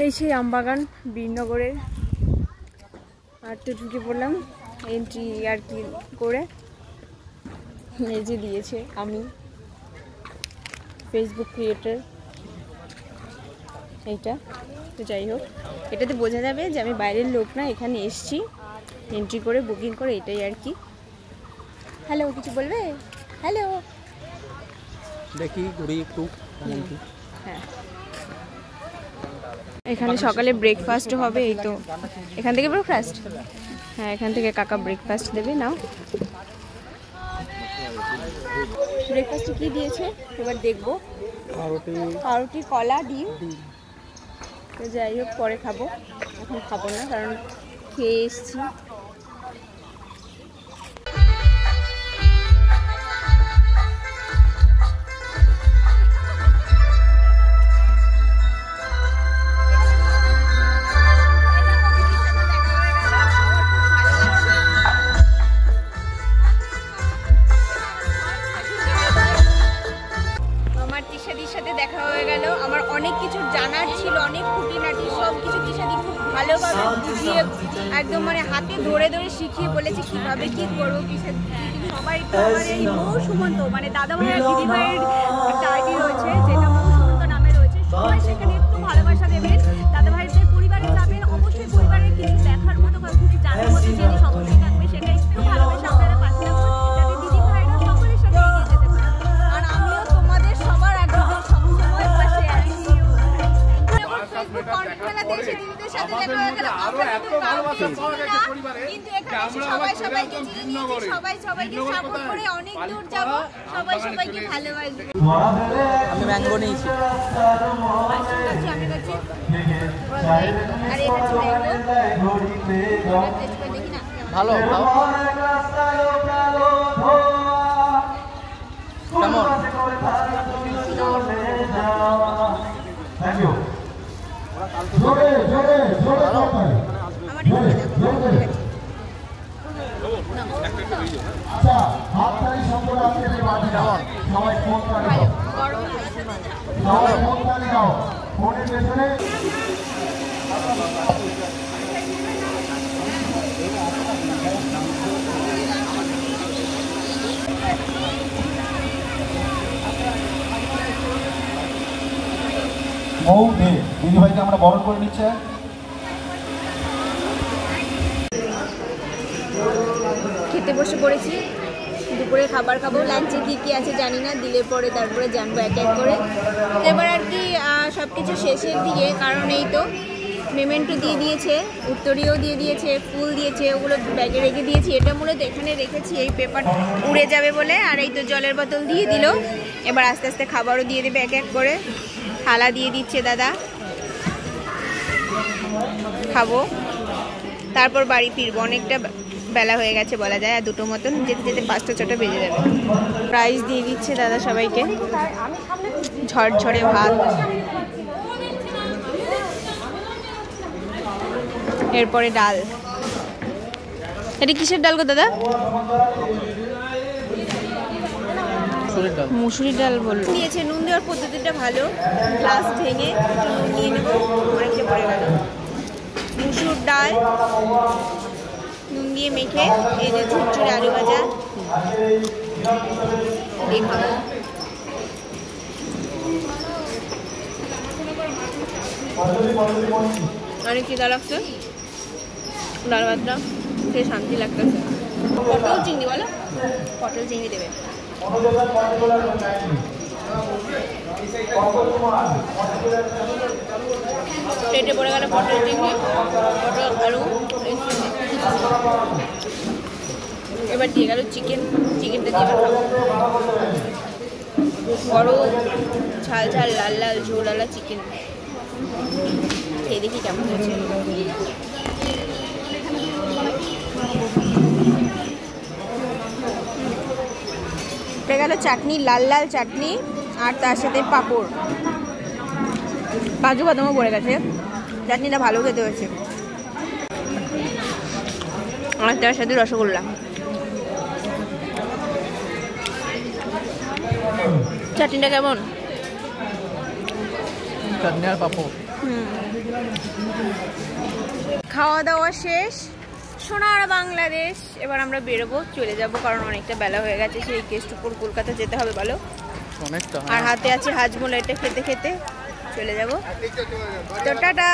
এই সেই আমবাগান বীরনগরের। আর তো ঢুকে পড়লাম এন্ট্রি আর কি করে। এই যে দিয়েছে আমি ফেসবুক ক্রিয়েটর, এইটা তো যাই হোক, এটাতে বোঝা যাবে যে আমি বাইরের লোক না, এখানে এসছি এন্ট্রি করে বুকিং করে, এটাই আর কি। হ্যালো, কিছু বলবে? হ্যালো, দেখি ঘুরি একটু। হ্যাঁ, এখানে সকালে ব্রেকফাস্টও হবে। এই তো এখান থেকে ব্রেকফাস্ট, হ্যাঁ এখান থেকে কাকা ব্রেকফাস্ট দেবে। নাও, ব্রেকফাস্টে কি দিয়েছে এবার দেখবো। পাউরুটি, কলা, ডিম। তো যাই হোক পরে খাবো, এখন খাবো না কারণ খেয়ে এসছি। দেখা হয়ে গেল, আমার অনেক কিছু জানার ছিল, অনেক খুঁটিনাটি সব কিছু দিশাদি খুব ভালোভাবে বুঝিয়ে একদম মানে হাতে ধরে ধরে শিখিয়ে বলেছে কিভাবে কি করবো। সবাই একটু আমার এই মৌ সুমন্ত মানে দাদা ভাইয়ের দিদি ভাইয়ের একটা আইডি রয়েছে যেটা মৌ সুমন্ত নামে রয়েছে, সবাই সেখানে একটু ভালোবাসা দেবেন। দাদা ভাইদের পরিবারে যাবেন, অবশ্যই পরিবারের কিছু দেখার মতো বা কিছু জানার মতো জিনিস অবশ্যই থাকবে, সেটা একটু ভালোবাসা আপনারা পাশে রাখুন যাতে দিদি ভাইরা সকলের সাথে এগিয়ে যেতে পারে। আর আমিও তোমাদের সবার একদম সবসময় পাশে আছি। ফেসবুক কন্টেন্ট মেলাতে এসে দিদিদের সাথে দেখা হয়ে গেল, আমরা কিন্তু এখানে সবাই সবাইকে চিনি, সবাই সবাইকে সাপোর্ট করে অনেক দূর যাব, সবাই সবাইকে ভালোবাসবে। আমি ম্যাঙ্গো নিয়েছি, আমি কাছে আর এটা ছিল দেখি না ভালো কেমন দিদি ভাইকে আমরা বরণ করে নিচ্ছে। খেতে বসে পড়েছি, দুপুরে খাবার খাবো। লাঞ্চে কী কী আছে জানি না, দিলে পরে তারপরে জানবো এক এক করে। এবার আর কি সব কিছু শেষের দিকে, কারণ এই তো পেমেন্টও দিয়ে দিয়েছে, উত্তরীয় দিয়ে দিয়েছে, ফুল দিয়েছে, ওগুলো ব্যাগে রেখে দিয়েছি। এটা মূলত এখানে রেখেছি এই পেপার উড়ে যাবে বলে। আর এই তো জলের বোতল দিয়ে দিল, এবার আস্তে আস্তে খাবারও দিয়ে দেবে এক এক করে। থালা দিয়ে দিচ্ছে দাদা, খাবো তারপর বাড়ি ফিরবো। অনেকটা বেলা হয়ে গেছে বলা যায়, আর দুটো মতন যেতে যেতে 5টা 6টা বেজে যাবে। প্রাইজ দিয়ে দিচ্ছে দাদা সবাইকে, ঝরঝরে ভাত, এরপরে ডাল। এটা কিসের ডাল গো দাদা? মুসুরির ডাল বললো। নিয়েছে, নুন দেওয়ার পদ্ধতিটা ভালো, গ্লাস ভেঙে একটু নুন নিয়ে নেবো, অনেকটা পড়ে গেল। মুসুর ডাল নুন দিয়ে মেখে, এই যে ঝুরঝুরে আলু ভাজা দিয়ে খাবো। অনেক খিদা লাগছে, ডাল ভাতটা খেয়ে শান্তি লাগতেছে। পটল চিংড়ি বলো, পটল চিংড়ি দেবে। প্লেটে পড়ে গেল পটল চিংড়ি, পটল আলু। এবার দিয়ে গেল চিকেন, চিকেনটা দিয়ে এবার খাবো। বড় ঝাল ঝাল লাল লাল ঝোলালা চিকেন, খেয়ে দেখি কেমন হয়েছে। এটা গেল চাটনি, লাল লাল চাটনি, আর তার সাথে পাঁপড়, কাজু বাদামও পড়ে গেছে। চাটনিটা ভালো খেতে হয়েছে। আর তার সাথে রসগোল্লা। চাটনিটা কেমন? চাটনি আর পাঁপড় খাওয়া দাওয়া শেষ, সোনার বাংলাদেশ। এবার আমরা বেরোবো, চলে যাব, কারণ অনেকটা বেলা হয়ে গেছে। সেই কেষ্টপুর কলকাতা যেতে হবে বলো, অনেকটা। আর হাতে আছে হাজমোলা, এটা খেতে খেতে চলে যাব। তো টাটা।